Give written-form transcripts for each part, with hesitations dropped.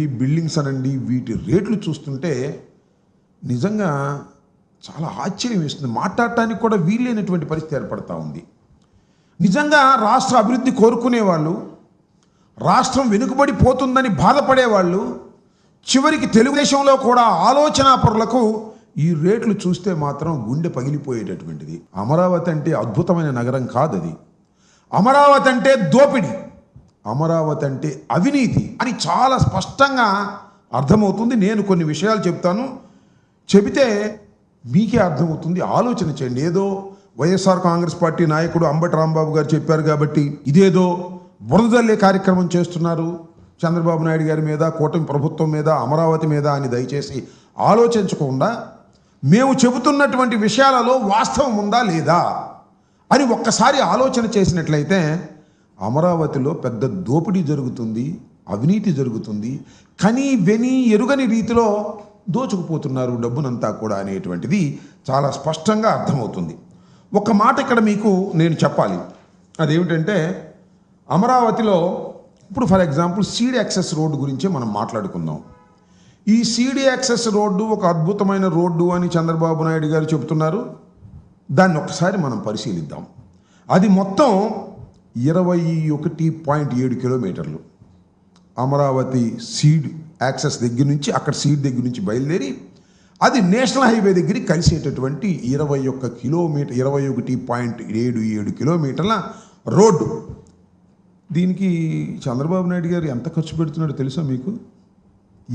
ఈ బిల్డింగ్స్ అనండి వీటి రేట్లు చూస్తుంటే నిజంగా చాలా ఆశ్చర్యం వేస్తుంది. మాట్లాడటానికి కూడా వీలైనటువంటి పరిస్థితి ఏర్పడతా ఉంది. నిజంగా రాష్ట్ర అభివృద్ధి కోరుకునేవాళ్ళు, రాష్ట్రం వెనుకబడిపోతుందని బాధపడేవాళ్ళు, చివరికి తెలుగుదేశంలో కూడా ఆలోచనాపరులకు ఈ రేట్లు చూస్తే మాత్రం గుండె పగిలిపోయేటటువంటిది. అమరావతి అంటే అద్భుతమైన నగరం కాదు, అది అమరావతి అంటే దోపిడీ, అమరావతి అంటే అవినీతి అని చాలా స్పష్టంగా అర్థమవుతుంది. నేను కొన్ని విషయాలు చెప్తాను, చెబితే మీకే అర్థమవుతుంది. ఆలోచన చేయండి. ఏదో వైఎస్ఆర్ కాంగ్రెస్ పార్టీ నాయకుడు అంబటి రాంబాబు గారు చెప్పారు కాబట్టి ఇదేదో బురదల్లే కార్యక్రమం చేస్తున్నారు చంద్రబాబు నాయుడు గారి మీద, కూటమి ప్రభుత్వం మీద, అమరావతి మీద అని దయచేసి ఆలోచించకుండా మేము చెబుతున్నటువంటి విషయాలలో వాస్తవం ఉందా లేదా అని ఒక్కసారి ఆలోచన చేసినట్లయితే అమరావతిలో పెద్ద దోపిడీ జరుగుతుంది, అవినీతి జరుగుతుంది, కని వెని ఎరుగని రీతిలో దోచుకుపోతున్నారు డబ్బునంతా కూడా అనేటువంటిది చాలా స్పష్టంగా అర్థమవుతుంది. ఒక మాట ఇక్కడ మీకు నేను చెప్పాలి. అదేమిటంటే అమరావతిలో ఇప్పుడు for example seed access road గురించే మనం మాట్లాడుకుందాం. ఈ సీడ్ యాక్సెస్ రోడ్డు ఒక అద్భుతమైన రోడ్డు అని చంద్రబాబు నాయుడు గారు చెబుతున్నారు. దాన్ని ఒకసారి మనం పరిశీలిద్దాం. అది మొత్తం 21.7 కిలోమీటర్లు. అమరావతి సీడ్ యాక్సెస్ దగ్గర నుంచి, అక్కడ సీడ్ దగ్గర నుంచి బయలుదేరి అది నేషనల్ హైవే దగ్గరికి కలిసేటటువంటి 21.77 కిలోమీటర్ల రోడ్డు. దీనికి చంద్రబాబు నాయుడు గారు ఎంత ఖర్చు పెడుతున్నాడో తెలుసా మీకు?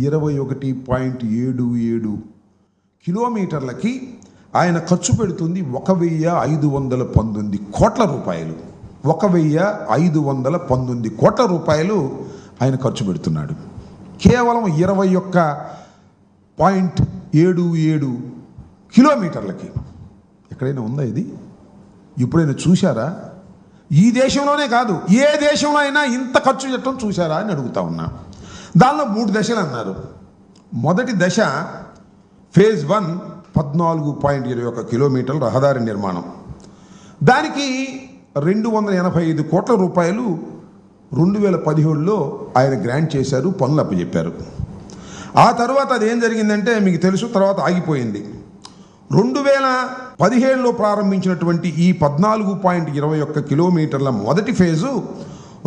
21.77 కిలోమీటర్లకి ఆయన ఖర్చు పెడుతుంది 1,519 కోట్ల రూపాయలు. 1,519 కోట్ల రూపాయలు ఆయన ఖర్చు పెడుతున్నాడు కేవలం 21.77 కిలోమీటర్లకి. ఎక్కడైనా ఉందా ఇది? ఎప్పుడైనా చూశారా? ఈ దేశంలోనే కాదు, ఏ దేశంలో అయినా ఇంత ఖర్చు పెట్టడం చూశారా అని అడుగుతా ఉన్నా. దానిలో 3 దశలు అన్నారు. మొదటి దశ ఫేజ్ 1 14.21 కిలోమీటర్ల రహదారి నిర్మాణం. దానికి 285 కోట్ల రూపాయలు 2017లో ఆయన గ్రాంట్ చేశారు, పనులు అప్పచెప్పారు. ఆ తర్వాత అదేం జరిగిందంటే మీకు తెలుసు, తర్వాత ఆగిపోయింది. 2017లో ప్రారంభించినటువంటి ఈ 14.21 కిలోమీటర్ల మొదటి ఫేజు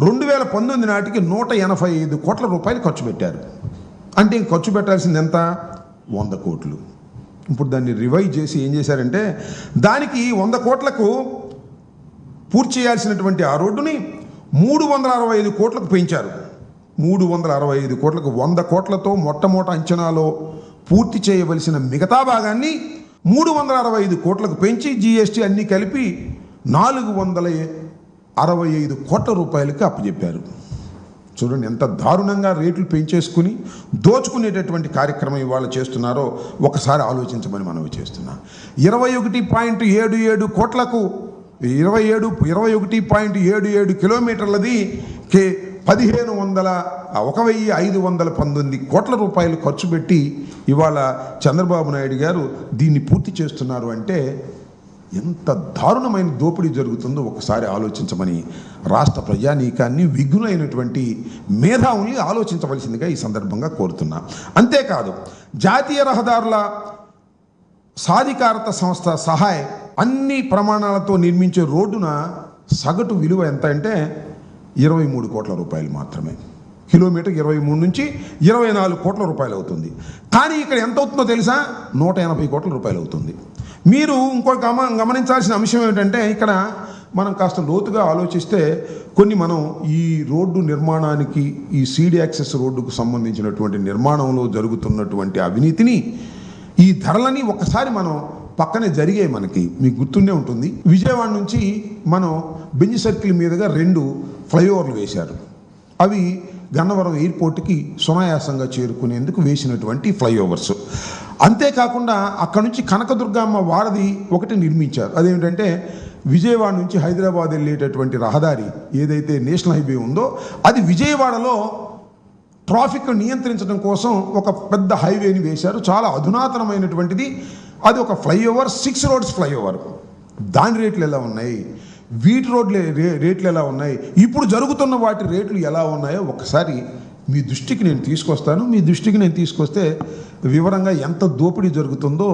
2019 నాటికి 185 కోట్ల రూపాయలు ఖర్చు పెట్టారు. అంటే ఖర్చు పెట్టాల్సింది ఎంత? 100 కోట్లు. ఇప్పుడు దాన్ని రివైజ్ చేసి ఏం చేశారంటే దానికి 100 కోట్లకు పూర్తి చేయాల్సినటువంటి ఆ రోడ్డుని 365 కోట్లకు పెంచారు. 365 కోట్లకు 100 కోట్లతో మొట్టమొదటి అంచనాలో పూర్తి చేయవలసిన మిగతా భాగాన్ని 365 కోట్లకు పెంచి జీఎస్టీ అన్నీ కలిపి 465 కోట్ల రూపాయలకి అప్పచెప్పారు. చూడండి ఎంత దారుణంగా రేట్లు పెంచేసుకుని దోచుకునేటటువంటి కార్యక్రమం ఇవాళ చేస్తున్నారో ఒకసారి ఆలోచించమని మనవి చేస్తున్నా. 21.77 కోట్లకు 21.77 కిలోమీటర్లది 1,519 కోట్ల రూపాయలు ఖర్చు పెట్టి ఇవాళ చంద్రబాబు నాయుడు గారు దీన్ని పూర్తి చేస్తున్నారు. అంటే ఎంత దారుణమైన దోపిడీ జరుగుతుందో ఒకసారి ఆలోచించమని రాష్ట్ర ప్రజానీకాన్ని, విఘ్నులైనటువంటి మేధావుల్ని ఆలోచించవలసిందిగా ఈ సందర్భంగా కోరుతున్నా. అంతేకాదు జాతీయ రహదారుల సాధికారత సంస్థ సహాయ్ అన్ని ప్రమాణాలతో నిర్మించే రోడ్డున సగటు విలువ ఎంత అంటే 23 కోట్ల రూపాయలు మాత్రమే. కిలోమీటర్ 23 నుంచి 24 కోట్ల రూపాయలు అవుతుంది. కానీ ఇక్కడ ఎంత అవుతుందో తెలుసా? 180 కోట్ల రూపాయలు అవుతుంది. మీరు ఇంకో గమనించాల్సిన అంశం ఏమిటంటే ఇక్కడ మనం కాస్త లోతుగా ఆలోచిస్తే మనం ఈ రోడ్డు నిర్మాణానికి, ఈ సీడ్ యాక్సెస్ రోడ్డుకు సంబంధించినటువంటి నిర్మాణంలో జరుగుతున్నటువంటి అవినీతిని, ఈ ధరలని ఒకసారి మనం పక్కనే జరిగాయి. మనకి మీకు గుర్తుండే ఉంటుంది, విజయవాడ నుంచి మనం బెంజ్ సర్కిల్ మీదుగా 2 ఫ్లైఓవర్లు వేశారు. అవి గన్నవరం ఎయిర్పోర్ట్కి సునాయాసంగా చేరుకునేందుకు వేసినటువంటి ఫ్లైఓవర్స్. అంతేకాకుండా అక్కడ నుంచి కనకదుర్గమ్మ వారధి ఒకటి నిర్మించారు. అదేమిటంటే విజయవాడ నుంచి హైదరాబాద్ వెళ్ళేటటువంటి రహదారి ఏదైతే నేషనల్ హైవే ఉందో అది విజయవాడలో ట్రాఫిక్ నియంత్రించడం కోసం ఒక పెద్ద హైవేని వేశారు. చాలా అధునాతనమైనటువంటిది. అది ఒక ఫ్లైఓవర్, 6 రోడ్స్ ఫ్లైఓవర్. దాని రేట్లు ఎలా ఉన్నాయి, వీటి రోడ్ల రేట్లు ఎలా ఉన్నాయి, ఇప్పుడు జరుగుతున్న వాటి రేట్లు ఎలా ఉన్నాయో ఒకసారి మీ దృష్టికి నేను తీసుకొస్తాను. మీ దృష్టికి నేను తీసుకొస్తే వివరంగా ఎంత దోపిడీ జరుగుతుందో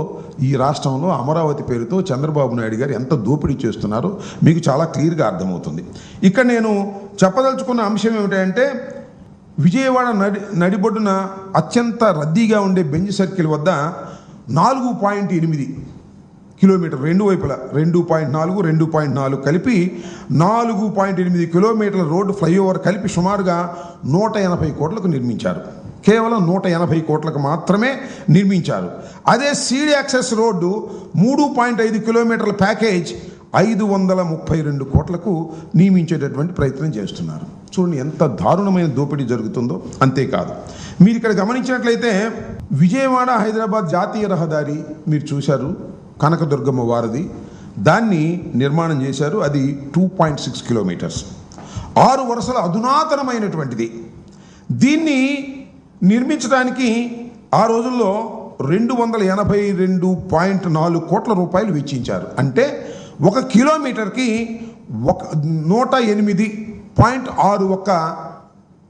ఈ రాష్ట్రంలో అమరావతి పేరుతో చంద్రబాబు నాయుడు గారు ఎంత దోపిడీ చేస్తున్నారో మీకు చాలా క్లియర్గా అర్థమవుతుంది. ఇక్కడ నేను చెప్పదలుచుకున్న అంశం ఏమిటంటే, విజయవాడ నడిబొడ్డున అత్యంత రద్దీగా ఉండే బెంజ్ సర్కిల్ వద్ద 4.8 కిలోమీటర్ రెండు వైపులా 2.4, 2.4 కలిపి 4.8 కిలోమీటర్ల రోడ్డు ఫ్లైఓవర్ కలిపి సుమారుగా 180 కోట్లకు నిర్మించారు. కేవలం 180 కోట్లకు మాత్రమే నిర్మించారు. అదే సీడ్ యాక్సెస్ రోడ్డు 3.5 కిలోమీటర్ల ప్యాకేజ్ 532 కోట్లకు నియమించేటటువంటి ప్రయత్నం చేస్తున్నారు. చూడండి ఎంత దారుణమైన దోపిడీ జరుగుతుందో. అంతేకాదు, మీరు ఇక్కడ గమనించినట్లయితే విజయవాడ హైదరాబాద్ జాతీయ రహదారి మీరు చూశారు, కనకదుర్గమ్మ వారిది, దాన్ని నిర్మాణం చేశారు. అది 2.6 కిలోమీటర్స్, 6 వరుసల అధునాతనమైనటువంటిది. దీన్ని నిర్మించడానికి ఆ రోజుల్లో 282.4 కోట్ల రూపాయలు వెచ్చించారు. అంటే 1 కిలోమీటర్కి 108.61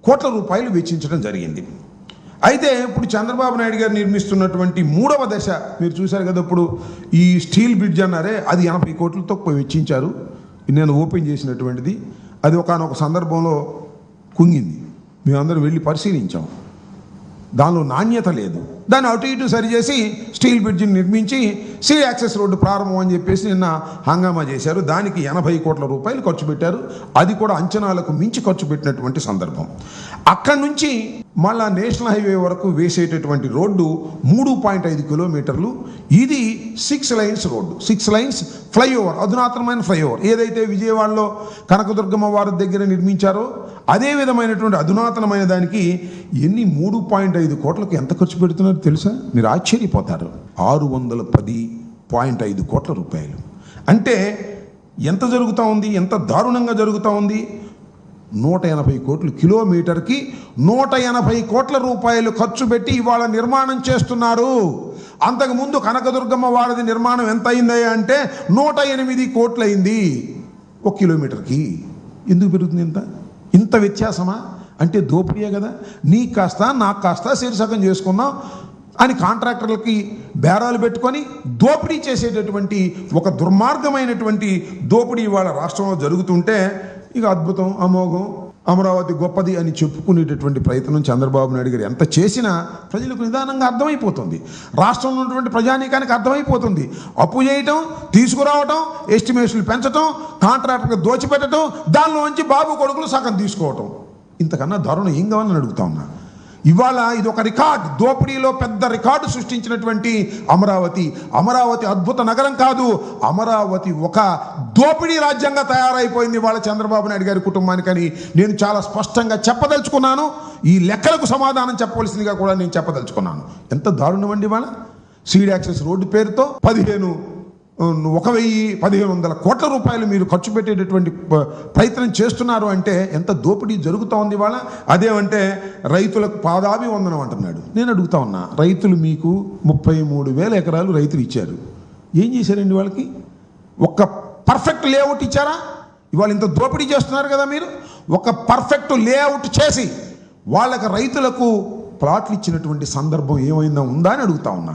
కోట్ల రూపాయలు వెచ్చించడం జరిగింది. అయితే ఇప్పుడు చంద్రబాబు నాయుడు గారు నిర్మిస్తున్నటువంటి 3వ దశ మీరు చూశారు కదా, ఇప్పుడు ఈ స్టీల్ బ్రిడ్జ్ అన్నారే, అది 80 కోట్లతో వెచ్చించారు. నేను ఓపెన్ చేసినటువంటిది, అది ఒకానొక సందర్భంలో కుంగింది. మేమందరం వెళ్ళి పరిశీలించాం. దానిలో నాణ్యత లేదు. దాన్ని అటు ఇటు సరిచేసి స్టీల్ బ్రిడ్జిని నిర్మించి సీ యాక్సెస్ రోడ్డు ప్రారంభం అని చెప్పేసి నిన్న హంగామా చేశారు. దానికి 80 కోట్ల రూపాయలు ఖర్చు పెట్టారు. అది కూడా అంచనాలకు మించి ఖర్చు పెట్టినటువంటి సందర్భం. అక్కడి నుంచి మళ్ళా నేషనల్ హైవే వరకు వేసేటటువంటి రోడ్డు 3.5 కిలోమీటర్లు. ఇది 6 లైన్స్ రోడ్డు, 6 లైన్స్ ఫ్లైఓవర్, అధునాతనమైన ఫ్లైఓవర్. ఏదైతే విజయవాడలో కనకదుర్గమ్మ వారి దగ్గర నిర్మించారో అదే విధమైనటువంటి అధునాతనమైన దానికి 3.5 కోట్లకు ఎంత ఖర్చు పెడుతున్నారో తెలుసా? మీరు ఆశ్చర్యపోతారు. 610.5 కోట్ల రూపాయలు. అంటే ఎంత జరుగుతూ ఉంది, ఎంత దారుణంగా జరుగుతూ ఉంది. 180 కోట్లు, కిలోమీటర్కి 180 కోట్ల రూపాయలు ఖర్చు పెట్టి ఇవాళ నిర్మాణం చేస్తున్నారు. అంతకుముందు కనకదుర్గమ్మ వారిది నిర్మాణం ఎంత అయిందయ్యా అంటే 108 కోట్లు అయింది 1 కిలోమీటర్కి. ఎందుకు పెరుగుతుంది ఇంత వ్యత్యాసమా? అంటే దోపిడీయే కదా. నీకు కాస్త నాకు కాస్త శీర్షకం చేసుకుందాం అని కాంట్రాక్టర్లకి బేరాలు పెట్టుకొని దోపిడీ చేసేటటువంటి ఒక దుర్మార్గమైనటువంటి దోపిడీ ఇవాళ రాష్ట్రంలో జరుగుతుంటే, ఇక అద్భుతం, అమోఘం, అమరావతి గొప్పది అని చెప్పుకునేటటువంటి ప్రయత్నం చంద్రబాబు నాయుడు గారు ఎంత చేసినా ప్రజలకు నిదానంగా అర్థమైపోతుంది. రాష్ట్రంలో ఉన్నటువంటి ప్రజానీకానికి అర్థమైపోతుంది. అప్పు చేయటం, తీసుకురావటం, ఎస్టిమేషన్లు పెంచటం, కాంట్రాక్టర్కి దోచిపెట్టడం, దానిలోంచి బాబు కొడుకులు సగం తీసుకోవటం. ఇంతకన్నా దారుణం ఏం కావాలని అడుగుతా ఉన్నా. ఇవాళ ఇది ఒక రికార్డ్, దోపిడీలో పెద్ద రికార్డు సృష్టించినటువంటి అమరావతి అద్భుత నగరం కాదు, అమరావతి ఒక దోపిడీ రాజ్యంగా తయారైపోయింది వాళ్ళ చంద్రబాబు నాయుడు గారి కుటుంబానికని నేను చాలా స్పష్టంగా చెప్పదలుచుకున్నాను. ఈ లెక్కలకు సమాధానం చెప్పవలసిందిగా కూడా నేను చెప్పదలుచుకున్నాను. ఎంత దారుణం అండి. వాళ్ళ సీడ్ యాక్సెస్ రోడ్డు పేరుతో 1,100 కోట్ల రూపాయలు మీరు ఖర్చు పెట్టేటటువంటి ప్రయత్నం చేస్తున్నారు అంటే ఎంత దోపిడీ జరుగుతూ ఉంది వాళ్ళ. అదేమంటే రైతులకు పాదాభివందనం అంటున్నాడు. నేను అడుగుతా ఉన్నా, రైతులు మీకు 33,000 ఎకరాలు రైతులు ఇచ్చారు. ఏం చేశారండి వాళ్ళకి? ఒక్క పర్ఫెక్ట్ లేఅవుట్ ఇచ్చారా? ఇవాళ ఇంత దోపిడీ చేస్తున్నారు కదా మీరు. ఒక పర్ఫెక్ట్ లేఅవుట్ చేసి వాళ్ళకి రైతులకు ప్లాట్లు ఇచ్చినటువంటి సందర్భం ఏమైనా ఉందా అని అడుగుతా ఉన్నా.